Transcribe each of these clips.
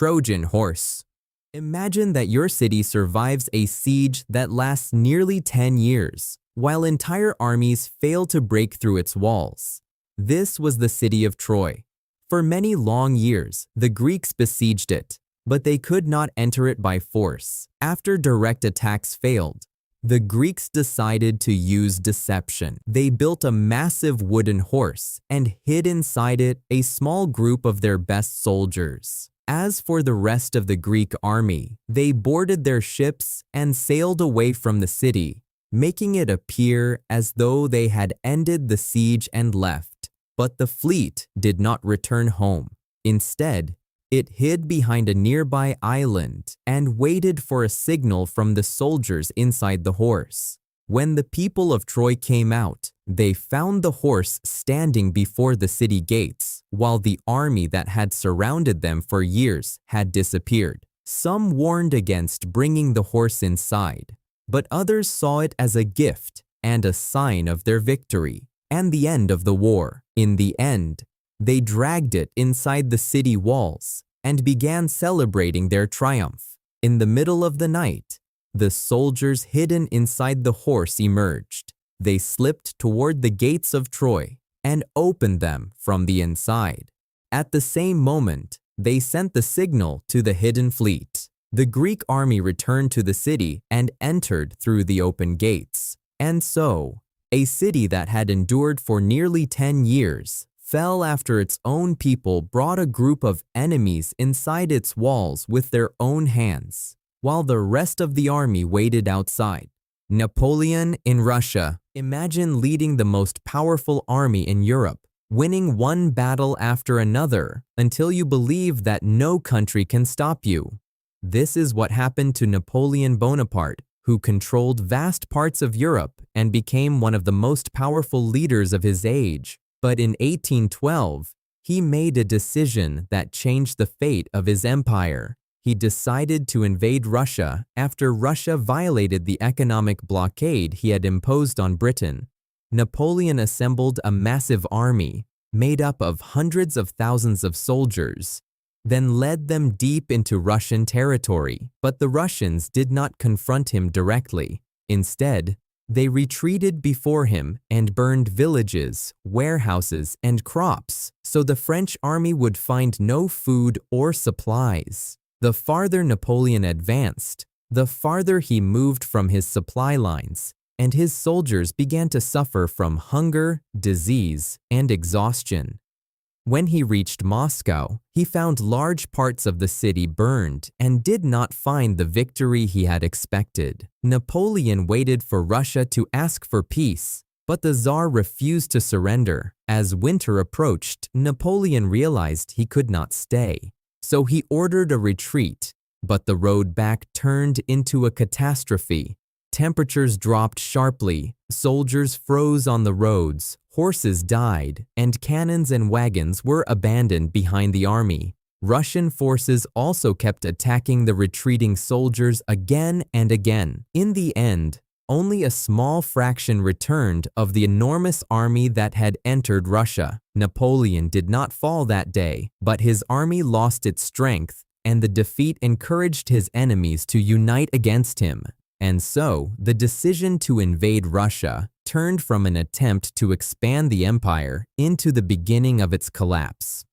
Trojan Horse. Imagine that your city survives a siege that lasts nearly 10 years, while entire armies fail to break through its walls. This was the city of Troy. For many long years, the Greeks besieged it, but they could not enter it by force. After direct attacks failed, the Greeks decided to use deception. They built a massive wooden horse and hid inside it a small group of their best soldiers. As for the rest of the Greek army, they boarded their ships and sailed away from the city, making it appear as though they had ended the siege and left. But the fleet did not return home. Instead, it hid behind a nearby island and waited for a signal from the soldiers inside the horse. When the people of Troy came out, they found the horse standing before the city gates, while the army that had surrounded them for years had disappeared. Some warned against bringing the horse inside, but others saw it as a gift and a sign of their victory and the end of the war. In the end, they dragged it inside the city walls and began celebrating their triumph. In the middle of the night, the soldiers hidden inside the horse emerged. They slipped toward the gates of Troy and opened them from the inside. At the same moment, they sent the signal to the hidden fleet. The Greek army returned to the city and entered through the open gates. And so, a city that had endured for nearly 10 years fell after its own people brought a group of enemies inside its walls with their own hands, while the rest of the army waited outside. Napoleon in Russia. Imagine leading the most powerful army in Europe, winning one battle after another until you believe that no country can stop you. This is what happened to Napoleon Bonaparte, who controlled vast parts of Europe and became one of the most powerful leaders of his age. But in 1812, he made a decision that changed the fate of his empire. He decided to invade Russia after Russia violated the economic blockade he had imposed on Britain. Napoleon assembled a massive army made up of hundreds of thousands of soldiers, then led them deep into Russian territory. But the Russians did not confront him directly. Instead, they retreated before him and burned villages, warehouses, and crops, so the French army would find no food or supplies. The farther Napoleon advanced, the farther he moved from his supply lines, and his soldiers began to suffer from hunger, disease, and exhaustion. When he reached Moscow, he found large parts of the city burned and did not find the victory he had expected. Napoleon waited for Russia to ask for peace, but the Tsar refused to surrender. As winter approached, Napoleon realized he could not stay, so he ordered a retreat, but the road back turned into a catastrophe. Temperatures dropped sharply, soldiers froze on the roads, horses died, and cannons and wagons were abandoned behind the army. Russian forces also kept attacking the retreating soldiers again and again. In the end, only a small fraction returned of the enormous army that had entered Russia. Napoleon did not fall that day, but his army lost its strength, and the defeat encouraged his enemies to unite against him. And so, the decision to invade Russia turned from an attempt to expand the empire into the beginning of its collapse.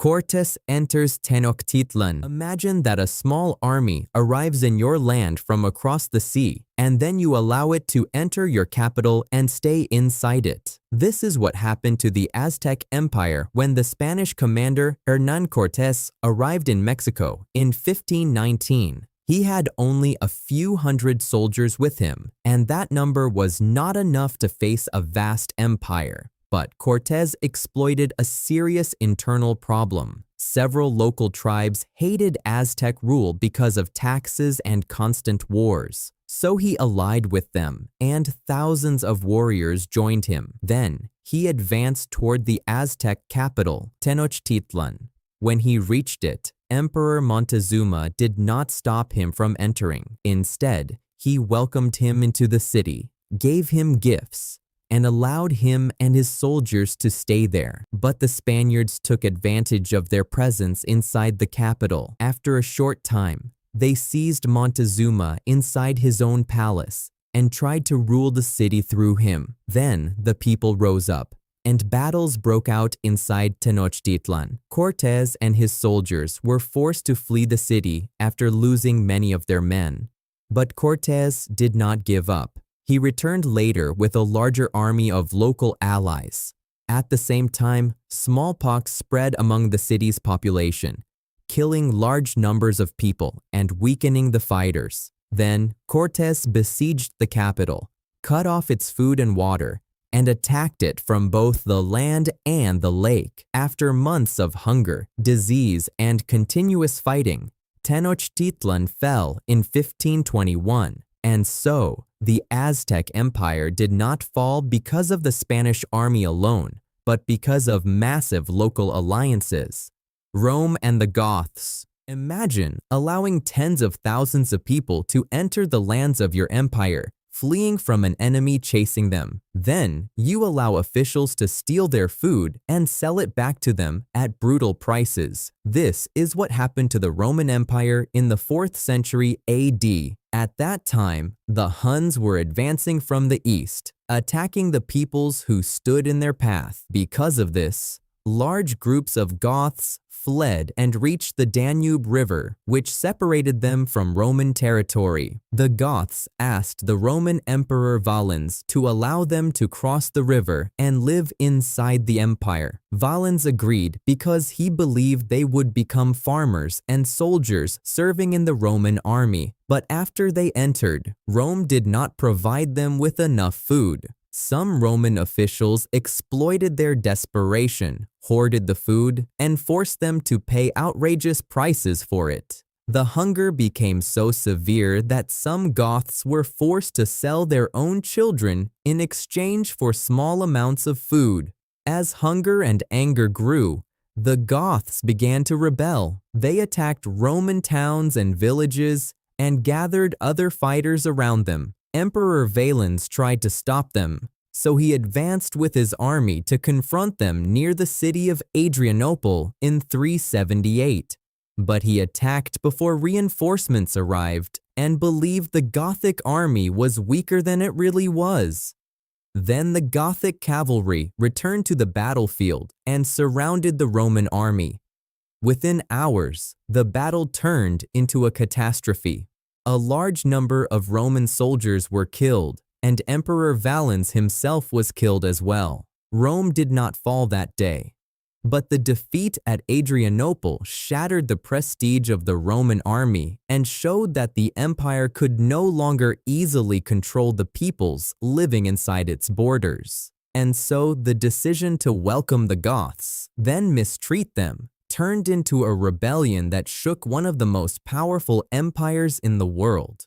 Cortés enters Tenochtitlan. Imagine that a small army arrives in your land from across the sea, and then you allow it to enter your capital and stay inside it. This is what happened to the Aztec Empire when the Spanish commander Hernán Cortés arrived in Mexico in 1519. He had only a few hundred soldiers with him, and that number was not enough to face a vast empire. But Cortés exploited a serious internal problem. Several local tribes hated Aztec rule because of taxes and constant wars. So he allied with them, and thousands of warriors joined him. Then, he advanced toward the Aztec capital, Tenochtitlan. When he reached it, Emperor Montezuma did not stop him from entering. Instead, he welcomed him into the city, gave him gifts, and allowed him and his soldiers to stay there. But the Spaniards took advantage of their presence inside the capital. After a short time, they seized Montezuma inside his own palace and tried to rule the city through him. Then the people rose up, and battles broke out inside Tenochtitlan. Cortés and his soldiers were forced to flee the city after losing many of their men. But Cortés did not give up. He returned later with a larger army of local allies. At the same time, smallpox spread among the city's population, killing large numbers of people and weakening the fighters. Then, Cortés besieged the capital, cut off its food and water, and attacked it from both the land and the lake. After months of hunger, disease, and continuous fighting, Tenochtitlan fell in 1521, and so the Aztec Empire did not fall because of the Spanish army alone, but because of massive local alliances. Rome and the Goths. Imagine allowing tens of thousands of people to enter the lands of your empire, fleeing from an enemy chasing them. Then, you allow officials to steal their food and sell it back to them at brutal prices. This is what happened to the Roman Empire in the 4th century AD. At that time, the Huns were advancing from the east, attacking the peoples who stood in their path. Because of this, large groups of Goths fled and reached the Danube River, which separated them from Roman territory. The Goths asked the Roman Emperor Valens to allow them to cross the river and live inside the empire. Valens agreed because he believed they would become farmers and soldiers serving in the Roman army. But after they entered, Rome did not provide them with enough food. Some Roman officials exploited their desperation, hoarded the food, and forced them to pay outrageous prices for it. The hunger became so severe that some Goths were forced to sell their own children in exchange for small amounts of food. As hunger and anger grew, the Goths began to rebel. They attacked Roman towns and villages and gathered other fighters around them. Emperor Valens tried to stop them, so he advanced with his army to confront them near the city of Adrianople in 378. But he attacked before reinforcements arrived and believed the Gothic army was weaker than it really was. Then the Gothic cavalry returned to the battlefield and surrounded the Roman army. Within hours, the battle turned into a catastrophe. A large number of Roman soldiers were killed, and Emperor Valens himself was killed as well. Rome did not fall that day. But the defeat at Adrianople shattered the prestige of the Roman army and showed that the empire could no longer easily control the peoples living inside its borders. And so the decision to welcome the Goths, then mistreat them, turned into a rebellion that shook one of the most powerful empires in the world.